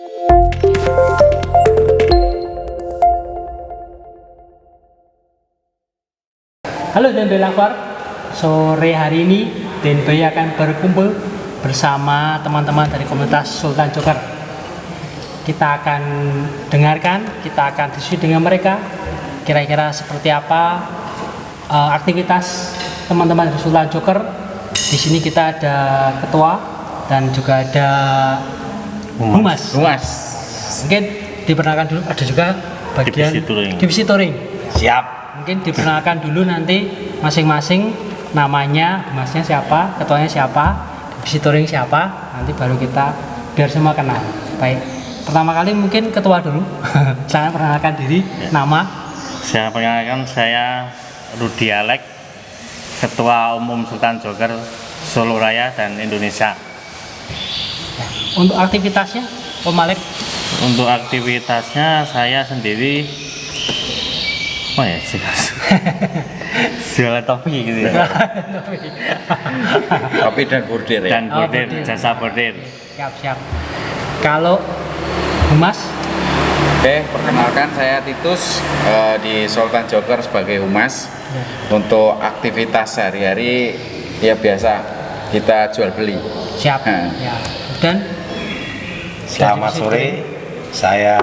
Halo DNB Lover, sore hari ini DNB akan berkumpul bersama teman-teman dari komunitas Sultan Joker. Kita akan dengarkan, kita akan diskusi dengan mereka kira-kira seperti apa aktivitas teman-teman dari Sultan Joker. Di sini kita ada ketua dan juga ada humas. Mungkin diperkenalkan dulu, ada juga bagian divisi touring. Siap. Mungkin diperkenalkan dulu nanti masing-masing namanya, humasnya siapa, ketuanya siapa, divisi touring siapa, nanti baru kita biar semua kenal. Baik, pertama kali mungkin ketua dulu. Saya perkenalkan diri, nama. Saya perkenalkan, saya Rudi Alek, Ketua Umum Sultan Joker Solo Raya dan Indonesia. Untuk aktivitasnya, Om Alek? Untuk aktivitasnya saya sendiri jualan topi gitu ya. Topi dan bordir ya. Dan bordir, jasa bordir. Siap. Kalau humas? Oke, perkenalkan saya Titus di Sultan Joker sebagai humas. Untuk aktivitas sehari-hari ya biasa kita jual beli. Siap. Ya. Dan selamat sore, saya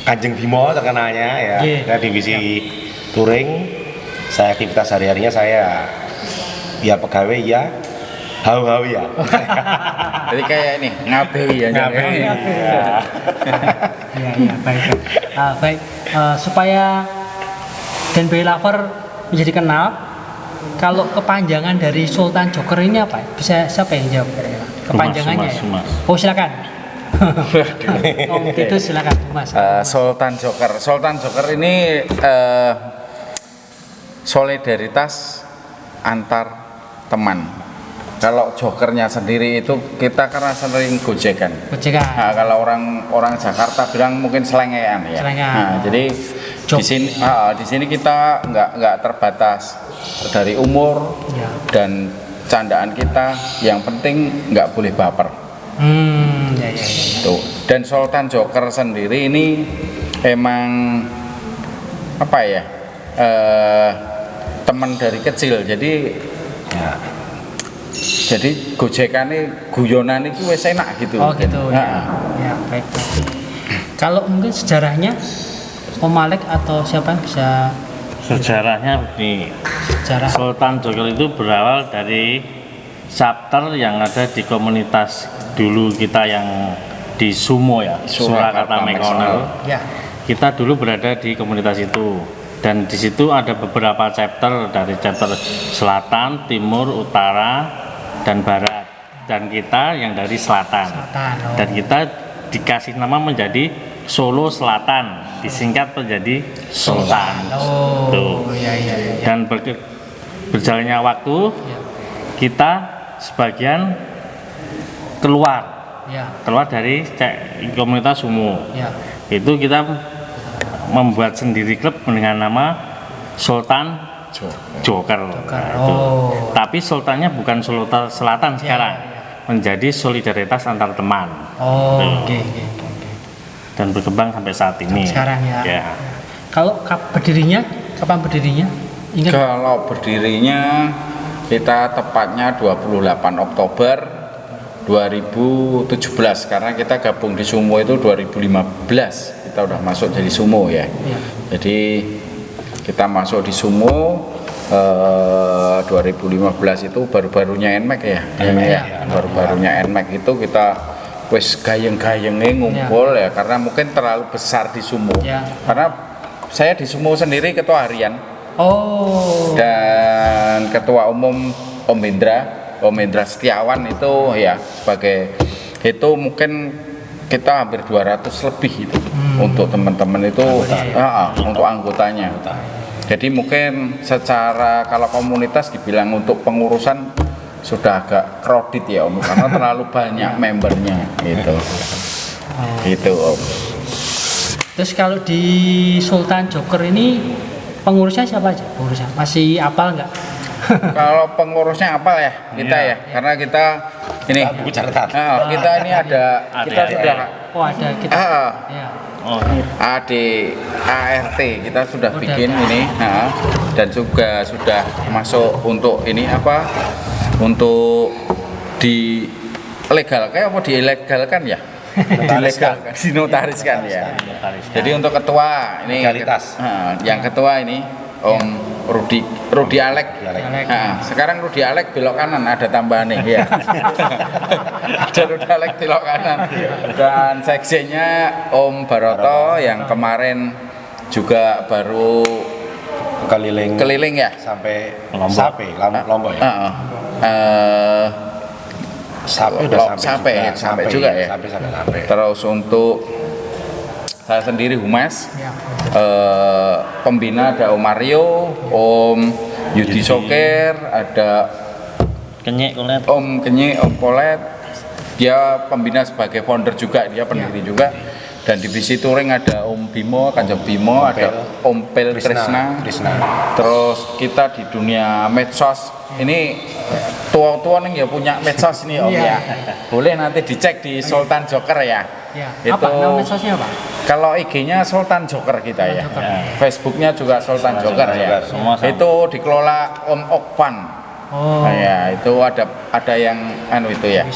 Kanjeng Bimo terkenalnya ya. Saya divisi touring. Saya aktivitas sehari-harinya saya ya pegawai ya, hau-hau ya. Jadi kayak ini ngabewi ya. Iya, baik. Baik, supaya DNB Lover menjadi kenal, kalau kepanjangan dari Sultan Joker ini apa? Bisa siapa yang jawab? Kepanjangannya. Humas. Oh, silakan. Om Titus silakan, Mas. Sultan Joker ini solidaritas antar teman. Kalau jokernya sendiri itu kita karena sering gojekan. Nah, kalau orang Jakarta bilang mungkin selengean ya. Nah, jadi di sini kita nggak terbatas dari umur dan candaan kita. Yang penting nggak boleh baper. Tuh. Dan Sultan Joker sendiri ini emang apa ya? Teman dari kecil. Jadi gojekannya guyonan itu wes enak gitu. Oh gitu ya. Ya, baik. Kalau mungkin sejarahnya Om Alek atau siapa yang bisa? Sejarahnya begini. Sultan Joker itu berawal dari chapter yang ada di komunitas dulu kita yang di Sumo ya, Surakarta Mekono. Ya. Kita dulu berada di komunitas itu dan di situ ada beberapa chapter dari chapter selatan, timur, utara, dan barat. Dan kita yang dari selatan. Dan kita dikasih nama menjadi Solo Selatan, disingkat menjadi Sultan. Tuh. Ya. Dan berjalannya waktu kita sebagian keluar dari komunitas Sumo. Itu kita membuat sendiri klub dengan nama Sultan Joker. Tapi sultannya bukan Sultan Selatan sekarang, menjadi solidaritas antar teman. Oke. Dan berkembang sampai saat ini. Sekarang ya. Kalau kapan berdirinya? Ingat? Kalau berdirinya kita tepatnya 28 Oktober 2017 karena kita gabung di Sumo itu 2015 kita udah masuk jadi Sumo ya. Jadi kita masuk di Sumo 2015 itu baru-barunya NMAX ya. Baru-barunya NMAX itu kita wes gayeng-gayengnya ngumpul ya karena mungkin terlalu besar di Sumo. Karena saya di Sumo sendiri ketua harian. Dan ketua umum Om Indra Setiawan itu ya sebagai itu mungkin kita hampir 200 lebih itu untuk teman-teman itu untuk anggotanya. Jadi mungkin secara kalau komunitas dibilang untuk pengurusan sudah agak crowded ya Om karena terlalu banyak membernya gitu. Gitu Om. Terus kalau di Sultan Joker ini pengurusnya siapa aja? Pengurusnya masih apal nggak? Kalau pengurusnya apal ya kita ya, karena kita Ini buku catatan. Kita ini ada kita sudah ada kita. Ya. AD ART kita sudah bikin ini, dan juga sudah masuk untuk ini apa? Untuk di legal kayak apa diilegalkan ya? Dilegalkan, dinotariskan ya. Jadi untuk ketua ini Legalitas. yang ketua ini Om Rudi Alek. Sekarang Rudi Alek belok kanan ada tambahan nih ya. Ada Rudi Alek belok kanan. Dan sekjennya Om Baroto yang kemarin juga baru keliling ya sampai Lombok. Lombok ya. Sampai juga ya. Sampai. Terus untuk saya sendiri humas, pembina ada Om Mario, Om Yudi Soker, ada Om Kenyek, Om Kolet. Dia pembina sebagai founder juga, dia pendiri juga. Dan divisi touring ada Om Bimo, Kanjeng Bimo, ada Om Pel Krishna. Terus kita di dunia medsos ini tua-tua nih ya punya medsos nih Om ya. Boleh nanti dicek di Sultan Joker ya. Itu Apa nama medsosnya Pak? Kalau IG-nya Sultan Joker kita ya. Facebook-nya juga Sultan Joker ya. Itu dikelola Om Okvan. Ya, itu ada yang itu ya.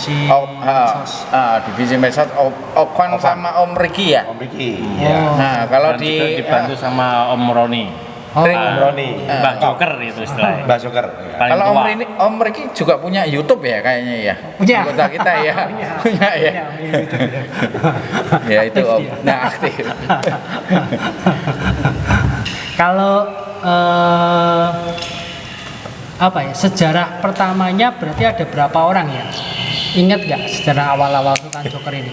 Divisi medsos Okvan sama Om Riki ya. Om Riki. Nah, kalau dibantu sama Om Roni. Om Roni. Mbak Joker itu istilahnya. Mbak Joker. Paling Kalau tua. Om Riki juga punya YouTube ya kayaknya ya. Punya. Anggota kita ya. Punya ya. Ya itu Om. Nah, aktif. Kalau apa ya, sejarah pertamanya berarti ada berapa orang ya? Ingat nggak sejarah awal-awal Sultan Joker ini?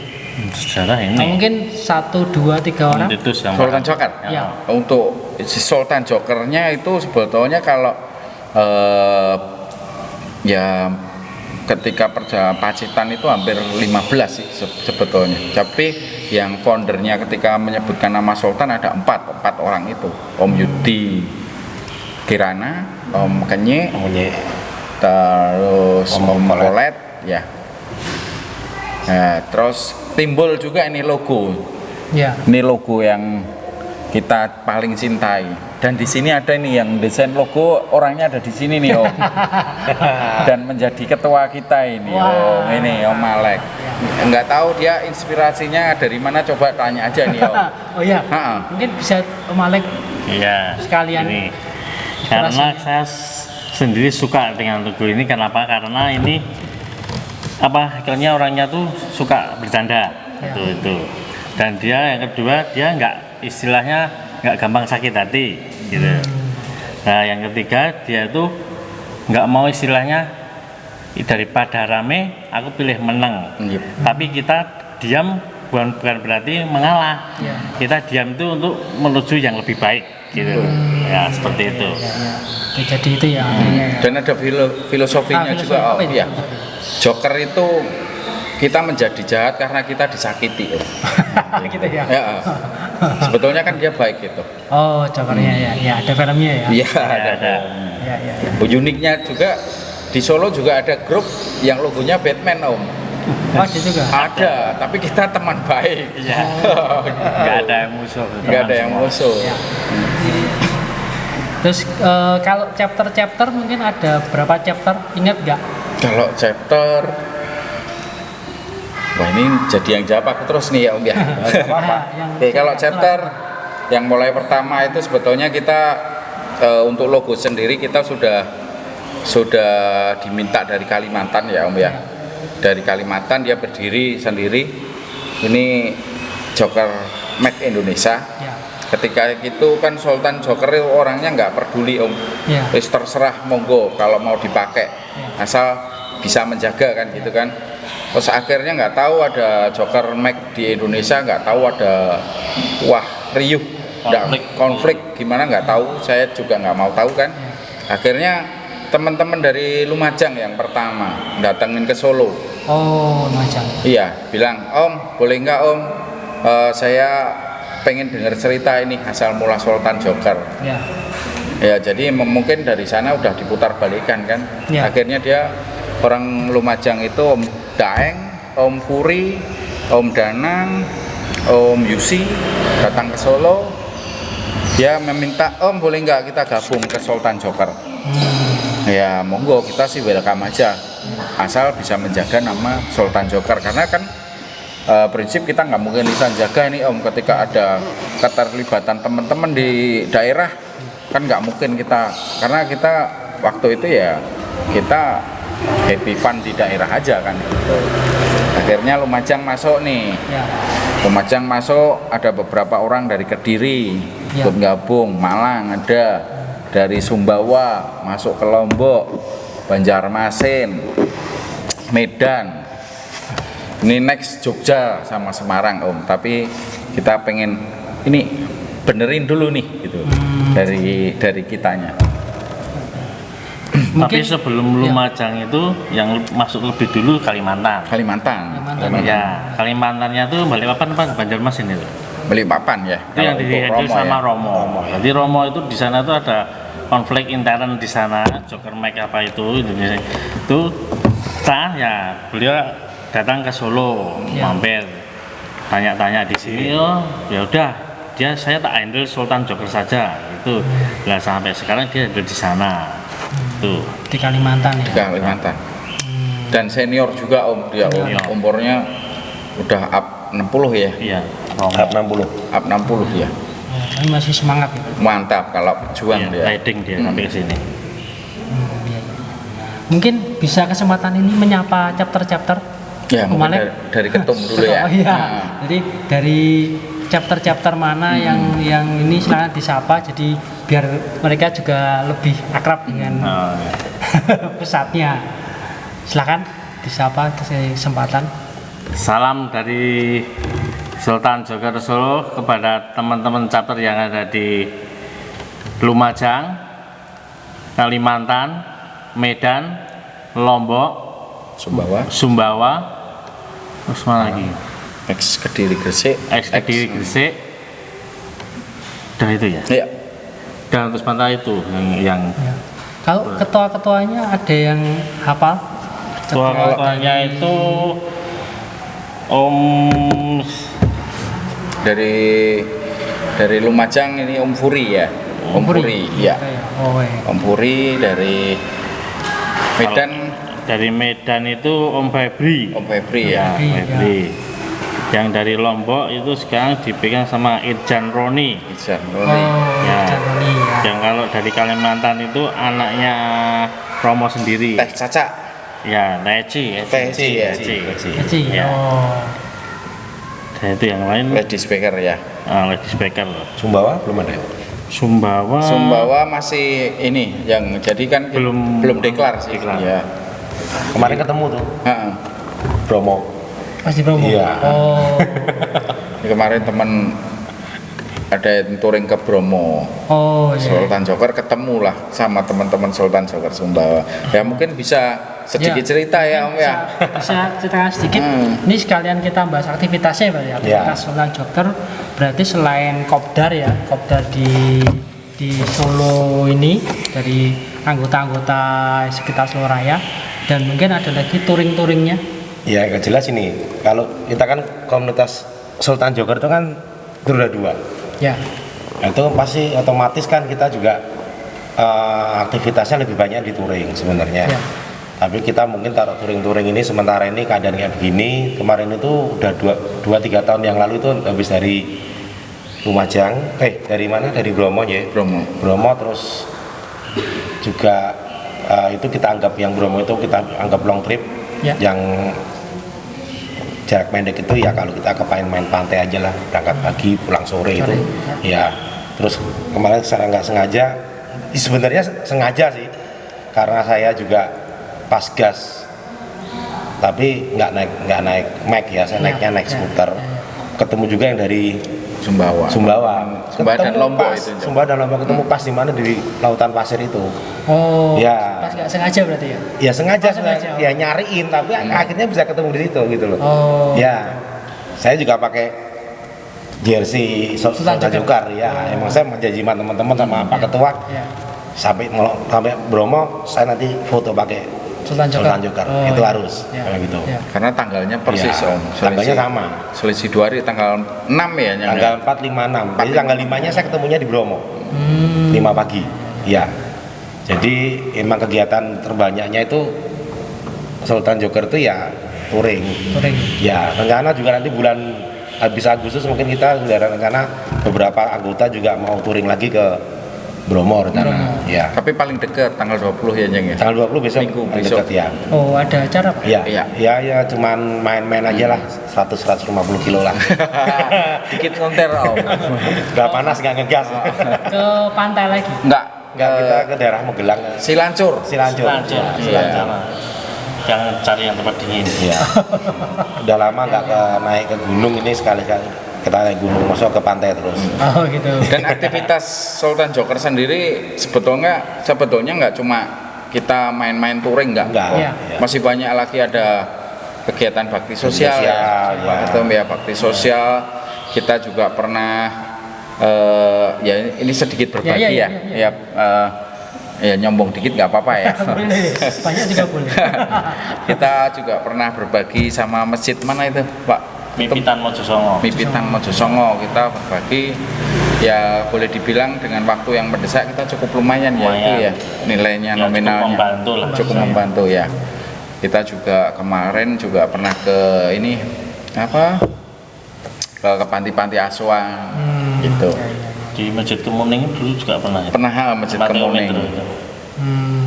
Sejarah ini. Mungkin 1, 2, 3 orang. Itu yang Sultan Joker. Ya. Untuk si Sultan Jokernya itu sebetulnya kalau ya ketika Pacitan itu hampir 15 sih sebetulnya. Tapi yang foundernya ketika menyebutkan nama Sultan ada 4 orang itu. Om Yudi Kirana, Om Kenyek, terus Om Kolet, ya. Nah, terus timbul juga ini logo. Ya. Ini logo yang kita paling cintai. Dan di sini ada nih yang desain logo, orangnya ada di sini nih Om. Dan menjadi ketua kita ini Om. Ini Om Malek. Enggak tahu dia inspirasinya dari mana, coba tanya aja nih Om. Oh iya. Mungkin bisa Om Malek sekalian. Ini. Karena saya sendiri suka dengan logo ini. Kenapa? Karena ini akhirnya orangnya tuh suka bercanda itu. Dan dia yang kedua, dia istilahnya nggak gampang sakit hati gitu. Nah yang ketiga, dia tuh nggak mau istilahnya daripada rame aku pilih menang. Tapi kita diam bukan berarti mengalah. Kita diam itu untuk menuju yang lebih baik gitu. Ya seperti itu. Jadi itu ya. Dan ada filosofinya juga Om ya. Joker itu kita menjadi jahat karena kita disakiti. Gitu ya. Sebetulnya kan dia baik gitu. Oh, Jokernya ya, ada filmnya ya. Iya, ada. Uniknya juga di Solo juga ada grup yang logonya Batman Om. Ada juga. Ada, tapi kita teman baik. Iya. Nggak ada yang musuh. Nggak ada yang musuh. Terus kalau chapter mungkin ada berapa chapter? Ingat nggak? Kalau chapter, wah ini jadi yang jawab aku terus nih ya Om ya. Oke, kalau chapter yang mulai pertama itu sebetulnya kita untuk logo sendiri kita sudah diminta dari Kalimantan ya Om ya. Dari Kalimantan dia berdiri sendiri. Ini Joker Made Indonesia. Ketika itu kan Sultan Joker itu orangnya nggak peduli Om. Wis terserah monggo kalau mau dipakai. Asal bisa menjaga kan gitu kan. Terus akhirnya nggak tahu ada Joker Made di Indonesia, nggak tahu ada riuh konflik gimana nggak tahu, saya juga nggak mau tahu kan. Akhirnya teman-teman dari Lumajang yang pertama datengin ke Solo. Oh, Lumajang. Iya, bilang Om boleh nggak Om, saya pengen dengar cerita ini asal mula Sultan Joker. Ya jadi mungkin dari sana udah diputar balikan kan. Akhirnya dia orang Lumajang itu Daeng, Om Puri, Om Danang, Om Yusi datang ke Solo. Dia meminta, Om boleh nggak kita gabung ke Sultan Joker? Ya monggo, kita sih welcome aja, asal bisa menjaga nama Sultan Joker, karena kan prinsip kita nggak mungkin bisa jaga ini Om ketika ada keterlibatan teman-teman di daerah, kan nggak mungkin kita, karena kita waktu itu ya kita happy fun di daerah aja kan gitu. Akhirnya Lumajang masuk nih. Lumajang masuk, ada beberapa orang dari Kediri ikut gabung, Malang ada, dari Sumbawa masuk ke Lombok, Banjarmasin, Medan. Ini next Jogja sama Semarang Om, tapi kita pengen ini benerin dulu nih gitu. Dari kitanya. Tapi sebelum Lumajang itu yang masuk lebih dulu Kalimantan. Ya, Kalimantannya tuh Balikpapan apa Banjarmasin itu? Balikpapan ya. Itu yang dihandle sama ya. Romo. Jadi Romo itu di sana tuh ada konflik intern di sana, Joker Mike apa itu Indonesia. Itu ya beliau datang ke Solo, mampir tanya-tanya di sini. Ya udah, saya tak handle Sultan Joker saja itu. Lah sampai sekarang dia ada di sana. Tuh di Kalimantan ya. Di Kalimantan. Dan senior juga Om, dia umurnya udah up 60 ya. Iya, up 60. Up 60 dia. Ini masih semangat ya. Mantap kalau juang dia. Riding dia sampai ke sini. Mungkin bisa kesempatan ini menyapa chapter-chapter. Ya, mungkin dari ketum dulu ya. Oh iya. Jadi dari chapter-chapter mana yang ini silakan disapa, jadi biar mereka juga lebih akrab dengan pusatnya. Silakan disapa kesempatan. Salam dari Sultan Joker Solo kepada teman-teman chapter yang ada di Lumajang, Kalimantan, Medan, Lombok, Sumbawa, terus mana lagi? Ex Kediri Gresik. Udah itu ya? Iya. Dan terus mana itu yang Kalau ketua-ketuanya ada yang hafal? Ketua-ketuanya itu Om dari Lumajang ini Om Puri ya. Om Puri, iya. Om Puri dari Medan. Dari Medan itu Om Febri. Om Febri ya. Febri. Yang dari Lombok itu sekarang dipegang sama Irjan Roni. Irjan Roni. Irjan Roni ya. Yang kalau dari Kalimantan itu anaknya Romo sendiri. Teh Caca. Ya, Leci. Ya. Dan itu yang lain. Lady Speaker ya. Lady Speaker. Sumbawa belum ada. Sumbawa masih ini yang jadi kan belum deklar sih. Ya. Kemarin ketemu tuh. Bromo. Masih Bromo. Iya. Kemarin teman ada yang touring ke Bromo. Sultan Joker ketemu lah sama teman-teman Sultan Joker Sumbawa. Ya mungkin bisa sedikit cerita ya Om ya. Bisa cerita sedikit. Ini sekalian kita bahas aktivitasnya Pak ya. Aktivitas Sultan Joker berarti selain kopdar ya, kopdar di Solo ini dari anggota-anggota sekitar Solo Raya, dan mungkin ada lagi touring-touringnya. Ya yang jelas ini, kalau kita kan komunitas Sultan Joker itu kan berudah dua. Ya. Itu pasti otomatis kan kita juga aktivitasnya lebih banyak di touring sebenarnya. Ya. Tapi kita mungkin taruh touring ini sementara ini keadaan kayak begini. Kemarin itu udah 2-3 tahun yang lalu itu habis dari Lumajang, dari mana? Dari Bromo ya. Bromo terus juga itu kita anggap yang Bromo itu kita anggap long trip. Ya. Yang jarak pendek itu ya kalau kita main pantai aja lah, berangkat pagi pulang sore itu ya. Terus kemarin secara nggak sengaja, sebenarnya sengaja sih, karena saya juga pas gas tapi nggak naik Mac ya, saya naiknya naik skuter. Ketemu juga yang dari Sumbawa dan Lombok itu. Sumbawa dan Lombok ketemu pas di mana di lautan pasir itu. Ya. Pas nggak sengaja berarti ya? Ya sengaja. Ya nyariin, tapi akhirnya bisa ketemu di situ gitu loh. Ya, saya juga pakai jersey Sultan Joker ya. Emang saya menjanjikan teman-teman sama Pak Ketua. Sampai Bromo saya nanti foto pakai Sultan Joker. Oh, itu harus ya. kayak gitu. Ya. Karena tanggalnya persis Iya, Om. tanggalnya sama. Selisih 2 hari tanggal 6 ya. Tanggal 4, 5, 6. Jadi tanggal 5-nya saya ketemunya di Bromo. 5 pagi. Iya. Jadi emang kegiatan terbanyaknya itu Sultan Joker itu ya touring. Ya, rencana juga nanti bulan habis Agustus mungkin kita sudah ada rencana beberapa anggota juga mau touring lagi ke Bromo rencana. Ya. Tapi paling dekat tanggal 20 ya Jeng ya. Tanggal 20 besok Minggu paling besok. dekat ya. Oh, ada acara Pak? Iya, Iya. ya cuman main-main aja lah, 100-150 kilo lah. Dikit konter Om. Gak panas, gak ngegas. Ke pantai lagi. Enggak, Enggak, kita ke daerah Magelang, Silancur. Silancur. Silancur. Jangan cari yang tempat dingin. Iya. Udah lama nggak naik ke gunung, ini sekali-kali kita naik gunung, masuk ke pantai terus. Oh gitu. Dan aktivitas Sultan Joker sendiri sebetulnya nggak cuma kita main-main touring nggak. Enggak. Iya. Masih banyak lagi ada kegiatan bakti sosial, Sosial, ya. ya. Pak Ketum ya, bakti sosial. Kita juga pernah ya ini sedikit berbagi Ya. Ya nyombong dikit nggak apa-apa ya. Boleh. Banyak juga boleh. Kita juga pernah berbagi sama masjid mana itu Pak? Mipitan Mojosongo. Mipitan Mojosongo, kita berbagi ya boleh dibilang dengan waktu yang mendesak kita cukup lumayan ya itu ya nilainya Ya, nominalnya cukup membantu lah. cukup membantu ya. Kita juga kemarin juga pernah ke ini apa ke panti-panti asuhan gitu. Di Masjid Kemuning dulu juga pernah. Pernah Masjid Tempatnya Kemuning. Omid itu.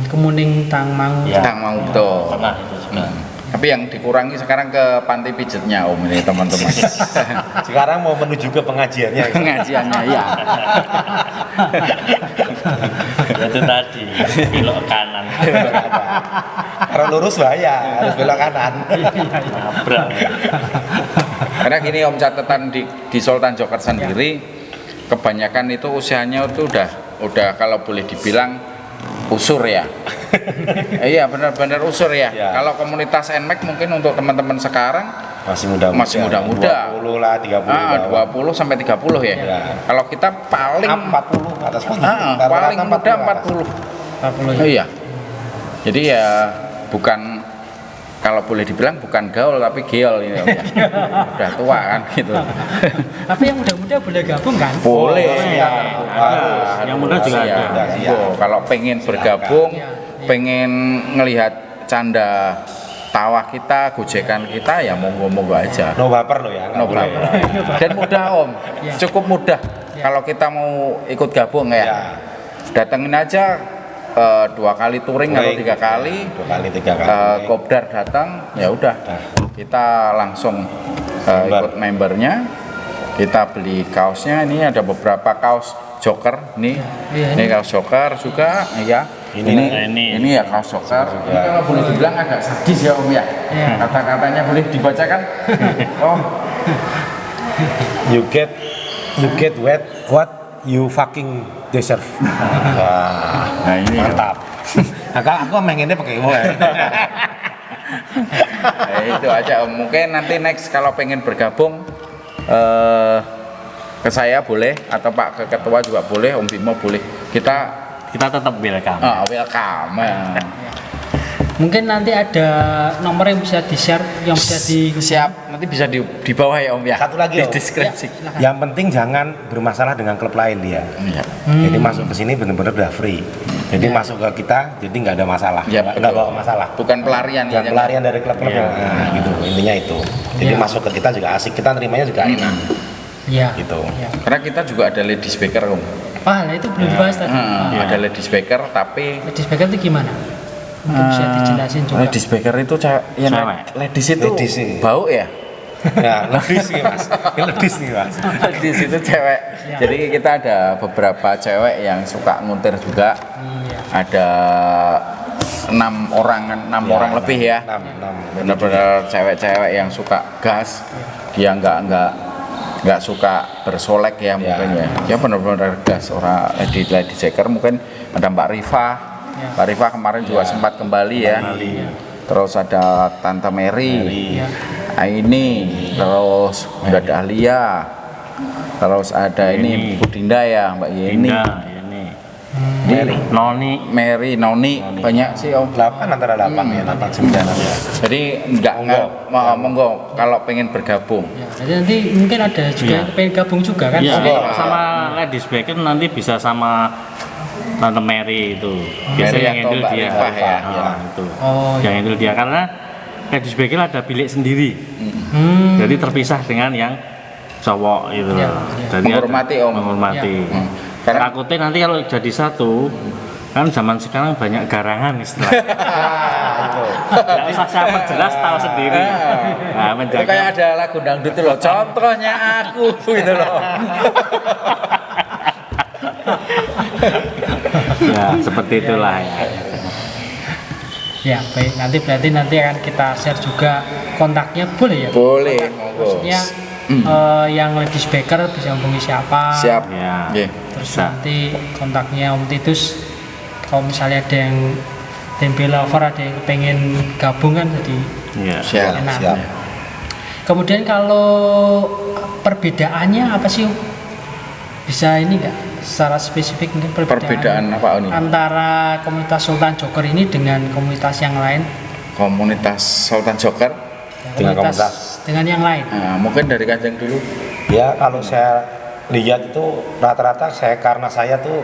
Kemuning Tangmangu. Ya. Tang Mangutto. Pernah itu juga. Tapi yang dikurangi sekarang ke panti pijetnya Om ini teman-teman. Sekarang mau menuju ke pengajiannya. Pengajiannya ya. Itu tadi belok kanan. Karena lurus bahaya, harus belok kanan. Nabrak. Karena gini Om, catatan di Sultan Joker sendiri kebanyakan itu usianya itu udah kalau boleh dibilang usur ya. Iya benar-benar usur ya. Ya. Kalau komunitas NMAX mungkin untuk teman-teman sekarang Masih muda-muda. 20 lah, 30 20 sampai 30 ya. Ya. Kalau kita paling 40 atas 40. paling Rata-rata muda 40. 40. Iya. Jadi ya bukan kalau boleh dibilang bukan gaul tapi geol ini Om, ya. Udah tua kan gitu. Tapi yang muda-muda boleh gabung kan? Boleh siap. Harus. Yang muda juga Siap. ada. Siap. Oh, kalau pengen bergabung, Iya. pengen ngelihat canda tawa kita, gojekan kita ya monggo-monggo aja. No baper lo ya. nggak No boleh. problem. Dan mudah Om, Iya. cukup mudah. Iya. Kalau kita mau ikut gabung ya, Ya. datengin aja 2 kali touring atau 3 kali. 2 kali 3 kali. Kopdar datang, ya udah kita langsung ikut membernya. Kita beli kaosnya, ini ada beberapa kaos Joker nih. Iya, Ini kaos Joker juga, ya. Ini ya kaos Joker. Ini kalau boleh dibilang agak sadis ya Om ya. Iya. Kata-katanya boleh dibacakan. Oh, You get what you fucking deserve. Wah, nah ini mantap. Nah, aku pengennya pakai gue. Itu aja Om. Mungkin nanti next kalau pengen bergabung ke saya boleh atau Pak ke Ketua juga boleh, Om Bimo boleh. Kita Tetap welcome. welcome. Mungkin nanti ada nomor yang bisa di-share, yang bisa di Siap, nanti bisa di bawah ya Om ya. Satu lagi, di Om. deskripsi. Yang penting jangan bermasalah dengan klub lain dia. Iya. Jadi masuk ke sini benar-benar udah free. Jadi masuk ke kita, jadi nggak ada masalah, Ya, nggak bawa masalah. Bukan pelarian Jangan ya. pelarian dari klub-klub yang gitu. Intinya itu. Jadi Iya. masuk ke kita juga asik, kita nerimanya juga enak. Iya. Gitu. Iya. Karena kita juga ada ladies baker Om. Nah, itu belum dibahas tadi. Ada ladies baker tapi Ladies baker itu gimana? Mungkin bisa dijelasin juga. ladies baker itu yang Cewek. ladies itu Ladies sih. bau ya. Nah, lebih nih mas, lebih nih mas. Ladies itu cewek. Jadi kita ada beberapa cewek yang suka nguntir juga. Iya. Ada 6 orang lebih ya. 6. Benar-benar cewek-cewek yang suka gas. Dia nggak suka bersolek ya mungkin ya. Dia benar-benar gas. Orang lady checker mungkin ada Mbak Rifa. Ya. Mbak Rifa kemarin juga sempat kembali ya. Terus ada Tante Mary. Iya. Aini, terus Mbak Dahlia. Terus ada ini Bu Dinda ya, Mbak Yeni. Dinda, ini. Mary, Noni, banyak sih Om. 8 antara 8 ya, 8 9. Jadi monggo kalau pengen bergabung. Ya, jadi nanti mungkin ada juga yang pengen gabung juga kan? Iya, Monggo. kalau sama Ladies Baker nanti bisa sama Tante Mary itu. Biasanya yang atau handle Mbak dia. Rifah ya. Itu. Oh, Yang handle dia karena Ladies Baker ada bilik sendiri. Jadi terpisah dengan yang cowok itu. Ya, ya. Jadi Menghormati, Om. menghormati. Karena Takutnya nanti kalau jadi satu kan zaman sekarang banyak garangan istilahnya. Nggak usah saya perjelas, tahu sendiri. Nah, itu menjaga kayak ada lagu dangdut itu loh. Contohnya aku gitu loh. ya seperti itulah ya. ya baik. Nanti akan kita share juga kontaknya, boleh ya? Boleh, monggo. Maksudnya yang Ladies Baker bisa hubungi siapa? Siap. Ya. Nggih. Terus Bisa. nanti kontaknya Om Titus. Kalau misalnya ada yang tempe lover, ada yang pengen gabung kan, jadi Ya. Siap. enak. Siap. Kemudian kalau perbedaannya apa sih Om? Bisa ini nggak secara spesifik mungkin Perbedaan apa ini? antara komunitas Sultan Joker ini dengan komunitas yang lain? Komunitas Sultan Joker. Ya, Dengan dengan yang lain. Nah, mungkin dari Kanjeng dulu. Ya kalau saya lihat itu rata-rata karena saya tuh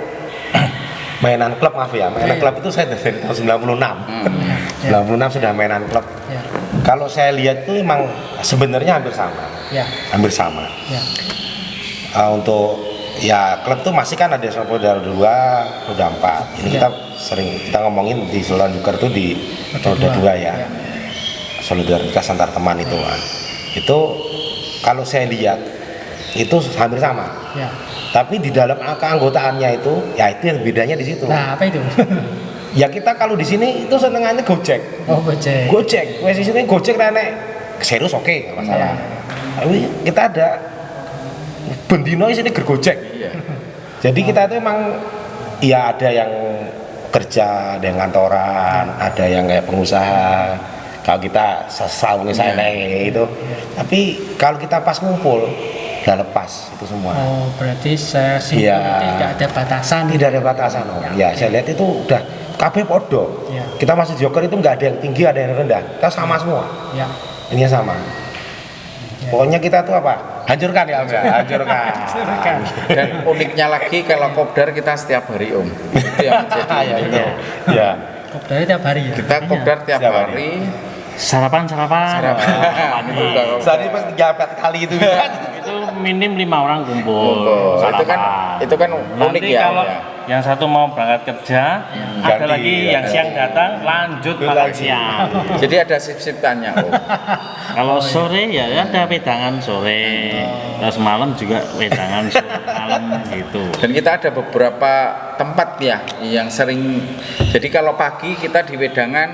mainan klub, maaf ya, mainan klub itu saya dari tahun 96. 96 sudah mainan klub. Ya, Kalau saya lihat itu memang sebenarnya hampir sama. ya, Hampir sama. ya. Untuk ya klub tuh masih kan ada roda 2, roda 4. Ini kita sering kita ngomongin di Sultan Joker tuh di roda 2 ya. Solidaritas antar teman itu kan. Itu kalau saya lihat itu hampir sama. Ya. Tapi di dalam keanggotaannya itu ya itu yang bedanya di situ. Nah, apa itu? Ya kita kalau di sini itu senengannya Gojek. Oh, Gojek. Gojek, wes di sini Gojek rene serius oke, nggak masalah. Tapi kita ada bendino di sini gergojek. Iya. Jadi kita itu emang ya ada yang kerja, ada yang kantoran, ada yang kayak pengusaha. Kalau kita selalu saya itu, tapi kalau kita pas ngumpul, udah lepas itu semua. Oh, berarti saya simpul Iya. tidak ada batasan. Tidak ada batasan, Om. Ya, saya lihat itu udah KB podo. Ya. Kita masuk Joker itu nggak ada yang tinggi, ada yang rendah. Kita sama semua. Ya. Ini sama. Pokoknya kita tuh apa? Hancurkan ya, Om. Ya? Hancurkan. Silakan. Dan uniknya lagi kalau kopdar kita setiap hari Om. Itu yang menjadi Ya, itu. uniknya. Ya. Kopdarnya tiap hari ya. Kita kopdar tiap Setiap hari. hari. Sarapan. Jadi pas 3-4 kali itu. Itu minim 5 orang kumpul. Oh, Sarapan. itu kan unik Nanti ya. kalau Ya. yang satu mau berangkat kerja, ada Ganti, lagi ya. yang siang datang lanjut makan siang. Jadi ada sip-sipannya Om. Kalau sore ya ada wedangan sore, terus malam juga wedangan sore malam gitu. Dan kita ada beberapa tempat ya yang sering. Jadi kalau pagi kita di wedangan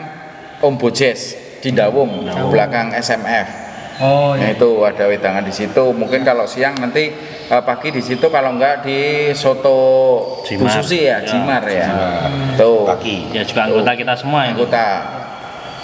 Om Bojes di Dawung, belakang SMF. Oh, Nah ya. itu ada wedangan di situ. Mungkin kalau siang nanti pagi di situ, kalau enggak di Soto Bu Jimar. Susi ya, Ya, Jimar ya. Jimar. Tuh. Pagi. Ya juga anggota kita semua ya. Anggota.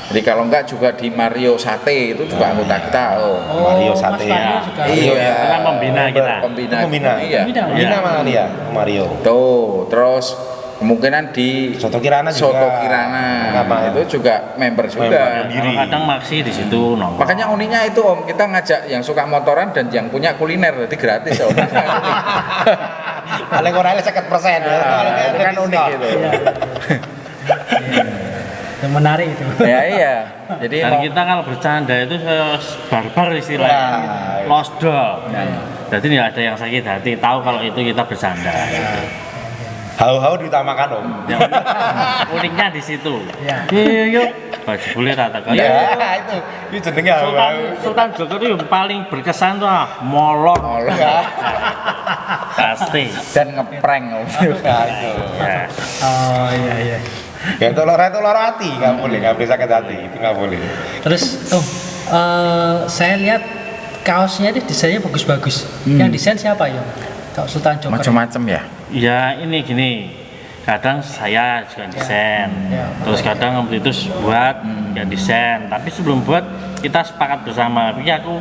Jadi kalau enggak juga di Mario Sate itu juga anggota kita. Oh. Mario Mas Sate. Mario Ya. juga. Iya. Itu kan pembina kita. Pembina. Pembina. Iya. Pembina mana nih ya, Mario? Tuh, terus kemungkinan di Soto Kirana juga. Soto Kirana. Apa? Itu juga member juga. Member. Kalau kadang maksi di situ nongkrong. Makanya uniknya itu Om, kita ngajak yang suka motoran dan yang punya kuliner, jadi gratis Om. Paling orangnya 50%. Itu kan unik itu. Yang menarik itu. Ya iya. Jadi Dan mau kita kalau bercanda itu barbar istilahnya, losdol. Jadi nggak ada yang sakit hati, tahu kalau itu kita bercanda. Hau-hau diutamakan, Om. Yang uniknya di situ. Ya. Yuk, baju boleh rata kali. Ya, itu jenenge Sultan hau-hau. Sultan Joker itu yang paling berkesan tuh molor. Pasti. dan ngeprank Om. Ya. Oh, iya iya. Ya itu loro hati, nggak boleh sakit hati, itu nggak boleh. Terus saya lihat kaosnya ini desainnya bagus-bagus. Yang desain siapa ya? Kaos Sultan Joker. Macam-macam ya. Ya ini gini, kadang saya juga desain, terus kadang Om Titus buat ya desain. Tapi sebelum buat kita sepakat bersama. Tapi aku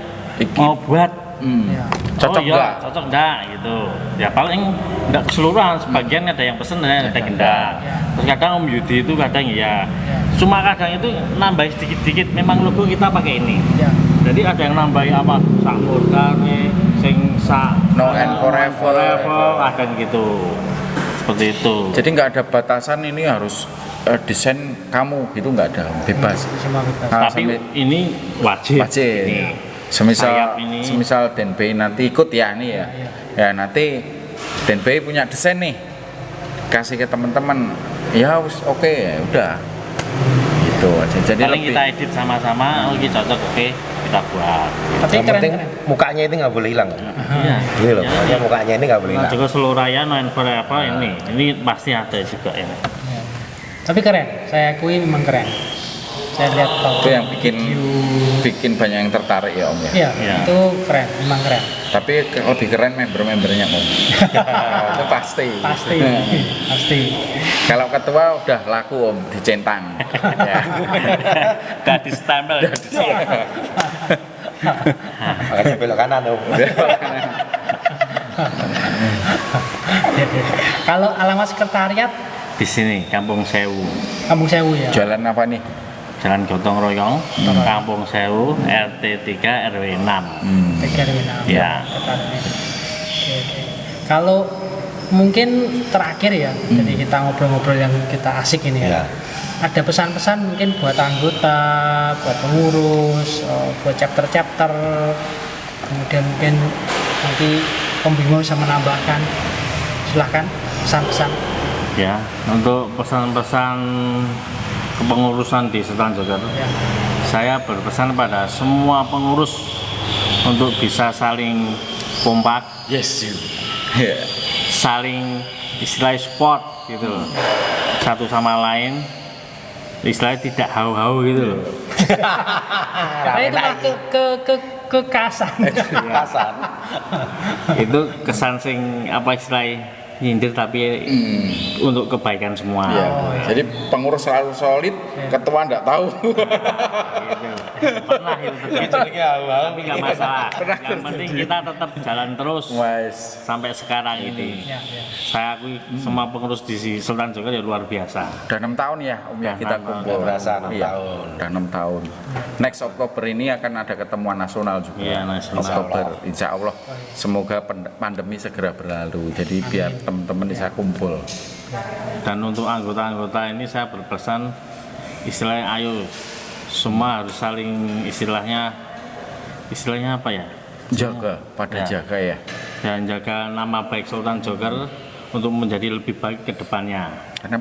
mau buat Ya. Cocok oh, iya, nggak? cocok enggak gitu. Ya paling enggak keseluruhan, sebagian ada yang pesen ada yang enggak. Terus kadang Om Yudi itu kadang ya. Cuma kadang itu nambah sedikit-sedikit, memang logo kita pakai ini. Ya. Jadi ada yang nambahin apa? Sakmur kare, sing sak No and forever. ada gitu. Seperti itu. Jadi nggak ada batasan ini harus desain kamu gitu, nggak ada, bebas. Semua bebas. Ah, Tapi sampai- ini wajib. Wajib. Ini. Semisal Sayap ini. semisal Denbei nanti ikut ya nih ya. Ya nanti Denbei punya desain nih. Kasih ke teman-teman. Ya oke ya udah. Gitu aja. Jadi Paling lebih kita edit sama-sama, oh ini cocok, oke kita buat. Tapi Yang penting keren. mukanya itu nggak boleh hilang. Iya. Ini loh, Ya, pokoknya mukanya ini nggak boleh Nah, hilang. juga seluruhnya no and forever ini pasti ada juga ini. Ya. Tapi keren, saya akui memang keren. Saya lihat itu yang bikin banyak yang tertarik ya Om ya. Iya, Iya. itu keren, memang keren. Tapi lebih keren member-membernya Om. Itu pasti. Pasti, pasti. Kalau ketua udah laku Om, dicentang. Ya. Gak di stempel. Makanya belok kanan om. Kalau alamat sekretariat Di sini Kampung Sewu, Kampung Sewu ya. Jalan apa nih? Jalan Gotong Royong, Kampung Sewu, RT 3 RW 6. Terminal. Ya. Sekretariatnya. Oke, oke. Kalau mungkin terakhir ya, jadi kita ngobrol-ngobrol yang kita asik ini ya. Ya. Ada pesan-pesan mungkin buat anggota, buat pengurus, buat chapter-chapter, kemudian mungkin nanti Om Bimo bisa menambahkan. Silahkan pesan-pesan. Ya, untuk pesan-pesan kepengurusan di Sultan Joker, Ya. saya berpesan pada semua pengurus untuk bisa saling kompak, Yes you. Yeah. saling istilahnya support gitu loh. Satu sama lain, istilahnya tidak hau-hau gitu loh. Karena itu mah kekasan. Kasar. Itu kesan sing apa istilahnya nyindir tapi untuk kebaikan semua. Iya. Oh, iya. Jadi pengurus selalu solid, ketua enggak tahu. Gitu. Pernah itu terjadi. Tapi nggak masalah. Yang penting kita tetap jalan terus Wes. sampai sekarang ini. Ya, ya. Saya akui semua pengurus di Sultan Joker ya luar biasa. Udah 6 tahun ya Om ya Ya, kita 6 tahun. kumpul. Udah berasa 6 Iya, tahun. Udah 6 tahun. Next Oktober ini akan ada ketemuan nasional juga. Iya, nasional. Oktober, insya Allah. Semoga pandemi segera berlalu. Jadi biar teman-teman bisa kumpul. Dan untuk anggota-anggota ini saya berpesan istilahnya ayo semua harus saling istilahnya apa ya? Jaga, pada Ya. jaga ya. Dan jaga nama baik Sultan Joker untuk menjadi lebih baik ke depannya. Karena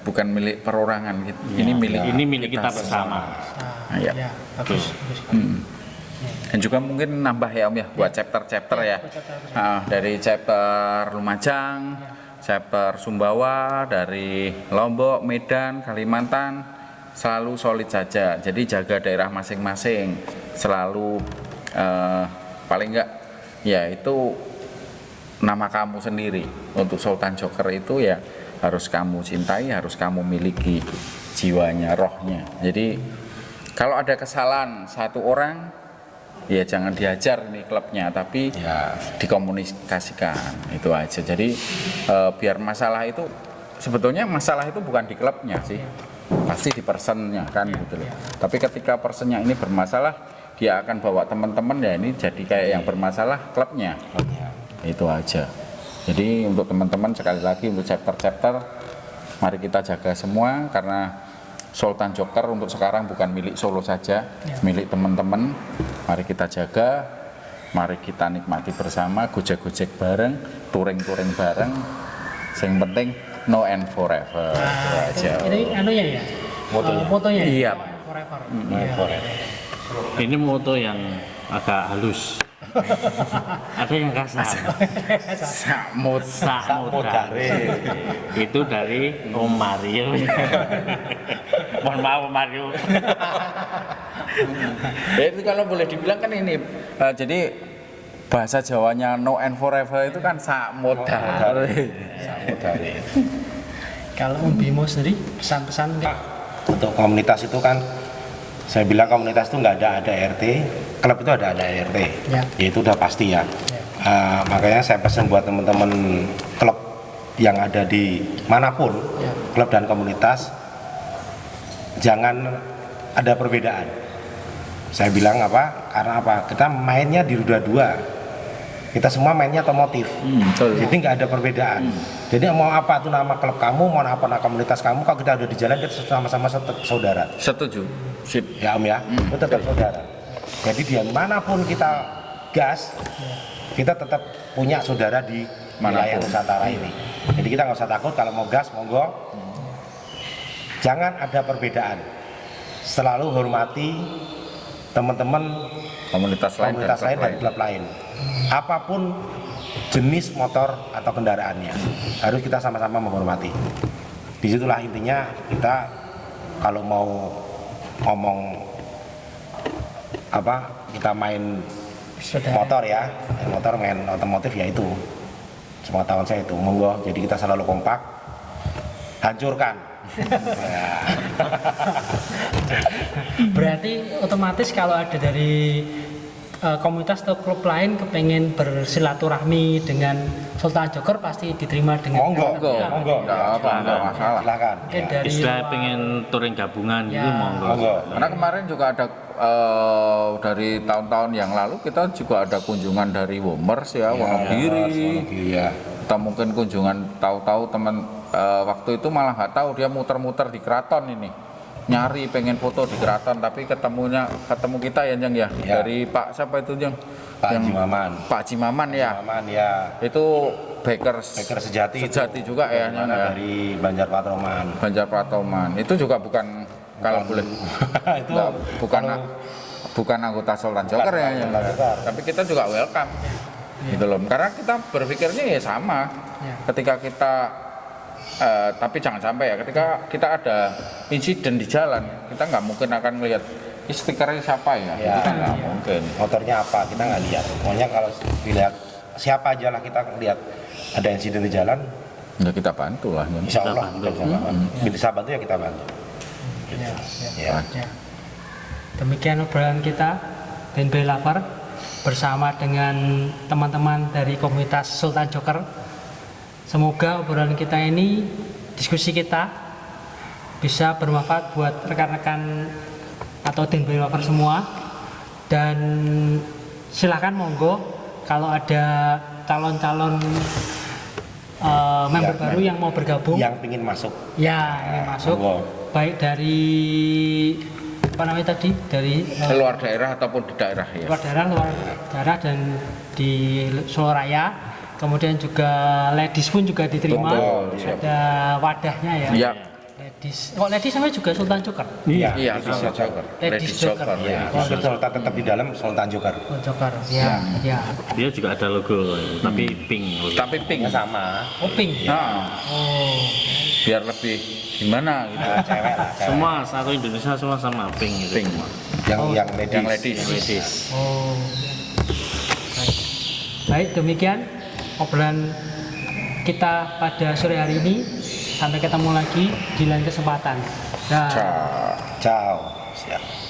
bukan milik perorangan gitu. Ya, Ini milik kita bersama. Ah, iya. Ya, bagus. bagus. Dan juga mungkin nambah ya Om ya buat chapter-chapter ya. Dari chapter Lumajang, chapter Sumbawa, dari Lombok, Medan, Kalimantan selalu solid saja. Jadi jaga daerah masing-masing. Selalu paling enggak ya itu nama kamu sendiri. Untuk Sultan Joker itu ya harus kamu cintai, harus kamu miliki jiwanya, rohnya. Jadi kalau ada kesalahan satu orang ya jangan diajar nih klubnya, tapi Ya. dikomunikasikan itu aja. Jadi biar masalah itu sebetulnya masalah itu bukan di klubnya sih, pasti di personnya kan gitu loh. Tapi ketika personnya ini bermasalah, dia akan bawa teman-teman ya ini jadi kayak yang bermasalah klubnya. Itu aja. Jadi untuk teman-teman sekali lagi untuk chapter-chapter mari kita jaga semua karena Sultan Joker untuk sekarang bukan milik Solo saja, milik teman-teman. Mari kita jaga, mari kita nikmati bersama, gojek-gojek bareng, touring-touring bareng. Yang penting no and forever. Itu aja. Ini anunya ya? Fotonya? Iya. Forever. Ini moto yang agak halus. Ada yang kasar. Samut. Sakmudare. Itu dari Om Mario. Mohon maaf Om Mario. Ya, itu kalau boleh dibilang kan ini jadi bahasa Jawanya no and forever itu kan sakmudare. Kalau Om Bimo sendiri pesan-pesan Untuk komunitas itu kan saya bilang komunitas itu nggak ada RT, klub itu ada ART, Ya. itu udah pasti ya. Makanya saya pesan buat teman-teman klub yang ada di manapun, Ya. klub dan komunitas, jangan ada perbedaan. Saya bilang apa? Karena apa? Kita mainnya di roda 2. Kita semua mainnya otomotif. Betul. Jadi nggak ada perbedaan. Jadi mau apa tuh nama klub kamu, mau apa nama komunitas kamu, kalau kita udah di jalan kita sama-sama saudara. Setuju. Sip. Ya Om ya, itu tetap saudara. Jadi dimanapun kita gas, kita tetap punya saudara di wilayah Manapun. Nusantara ini. Jadi kita nggak usah takut kalau mau gas, monggo. Jangan ada perbedaan. Selalu hormati teman-teman Komunitas lain komunitas lain dan klub lain. Apapun jenis motor atau kendaraannya, harus kita sama-sama menghormati. Disitulah intinya kita kalau mau ngomong apa, kita main Saudara. motor ya, motor main otomotif ya itu. Sepengetahuan saya itu, monggo. Jadi kita selalu kompak, hancurkan. Ya. Berarti otomatis kalau ada dari komunitas atau klub lain kepengen bersilaturahmi dengan Sultan Joker pasti diterima dengan Monggo, Ya. monggo. Nggak apa, nggak masalah. Silakan. Mungkin Ya. dari Istilah luar- pengen touring gabungan Ya. gitu monggo. Monggo. Karena kemarin juga ada dari tahun-tahun yang lalu kita juga ada kunjungan dari Womers ya, Wonogiri. Iya. Atau mungkin kunjungan tahu-tahu teman waktu itu malah nggak tahu dia muter-muter di keraton ini. Nyari pengen foto di keraton tapi ketemu kita ya Jeng ya. Ya. Dari Pak siapa itu Jeng? Pak Haji Maman. Pak Haji Maman ya. Maman ya. Itu bakers Baker sejati sejati itu. juga ya, Mana ya. dari Banjar Patroman. Banjar Pratoman. Itu juga bukan kalau boleh Itu Nggak, kalau- bukan anggota Sultan Joker ya, Sultan ya. Joker. Tapi kita juga welcome gitu loh, karena kita berpikirnya ya sama. Ya. Ketika kita tapi jangan sampai ya, ketika kita ada insiden di jalan, kita nggak mungkin akan melihat stikernya siapa ya, Ya. itu kan nggak mungkin. motornya apa kita nggak lihat. Pokoknya kalau dilihat siapa aja lah, kita lihat ada insiden di jalan, Ya kita bantu lah ya. insya Allah bantu. kita bisa bantu ya kita bantu. Ya, Ya. ya. Demikian obrolan kita BNB Lover bersama dengan teman-teman dari komunitas Sultan Joker. Semoga obrolan kita ini, diskusi kita bisa bermanfaat buat rekan-rekan atau BNB Lover semua. Dan silakan monggo kalau ada calon-calon member Ya, baru yang mau bergabung, Yang pingin masuk, ya ingin masuk, monggo. baik dari apa namanya tadi, dari Luar daerah ataupun di daerah ya. luar daerah dan di Solo Raya. Kemudian juga ladies pun juga diterima. Betul, siap. Ada wadahnya ya. Iya. Ladies. Ladies sampai juga Sultan Joker. Iya, Iya, itu Sultan Sultan. Joker. Ladies Ladies Joker. Joker. Iya, Oh, itu Sultan tetap di dalam Sultan Joker. Sultan Joker. Ya, ya. Dia juga ada logo tapi pink logo. Tapi pink. Ya sama. Oh, pink. Nah, Oh. biar lebih gimana gitu. Nah, cewek lah, cewek. Semua satu Indonesia semua sama pink gitu. Pink. Yang ladies. Yang ladies. Ladies. Oh. Baik. Baik, demikian obrolan kita pada sore hari ini. Sampai ketemu lagi di lain kesempatan. Dah. Ciao. Ciao. Siap.